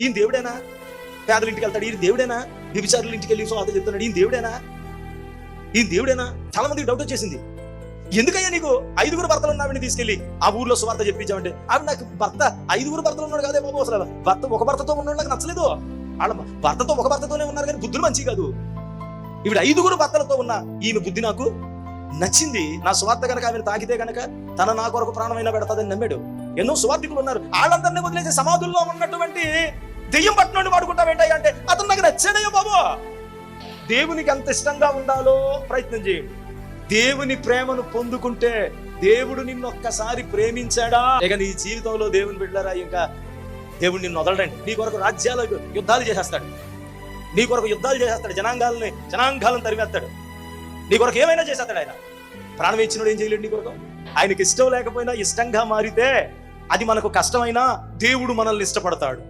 ఈయన దేవుడేనా? పేదల ఇంటికి వెళ్తాడు, ఈయన దేవుడేనా? వ్యభిచారుల ఇంటికి వెళ్ళి స్వార్థ చెప్తున్నాడు, ఈయన దేవుడేనా? ఈయన దేవుడేనా? చాలా మందికి డౌట్ వచ్చేసింది. ఎందుకయ్యా నీకు 5 భర్తలు ఉన్నావిని తీసుకెళ్ళి ఆ ఊర్లో స్వార్థ చెప్పించామంటే, ఆవిడ నాకు భర్త 5 భర్తలు ఉన్నాడు కాదే బాబు, అసలు భర్త ఒక భర్తతో ఉన్న నాకు నచ్చలేదు. వాళ్ళ భర్తతో ఒక భర్తతోనే ఉన్నారు కానీ బుద్ధులు మంచి కాదు. ఈవిడ 5 భర్తలతో ఉన్న ఈమె బుద్ధి నాకు నచ్చింది. నా స్వార్థ కనుక ఆమెను తాకితే కనుక తన నా కొరకు ప్రాణమైనా పెడతాదని నమ్మాడు. ఎన్నో స్వార్థికులు ఉన్నారు, వాళ్ళందరినీ వదిలేసి సమాధుల్లో ఉన్నటువంటి దెయ్యం పట్టినోడిని వాడుకుంటావేంటయ్యా అంటే, అతను నాకు నచ్చాడయ్యా బాబు. దేవునికి ఎంత ఇష్టంగా ఉండాలో ప్రయత్నం చేయండి. దేవుని ప్రేమను పొందుకుంటే దేవుడు నిన్ను ఒక్కసారి ప్రేమించాడా, ఇక నీ జీవితంలో దేవుని బిడ్డలారా ఇంకా దేవుడు నిన్ను వదలడండి. నీ కొరకు రాజ్యాలకు యుద్ధాలు చేసేస్తాడు, నీ కొరకు యుద్ధాలు చేసేస్తాడు, జనాంగాలను తరిమేస్తాడు, నీ కొరకు ఏమైనా చేసేస్తాడు. ఆయన ప్రాణం ఇచ్చినోడు ఏం చేయలేడు నీ కొరకు. ఆయనకి ఇష్టం లేకపోయినా ఇష్టంగా మారితే అది మనకు కష్టమైనా దేవుడు మనల్ని ఇష్టపడతాడు.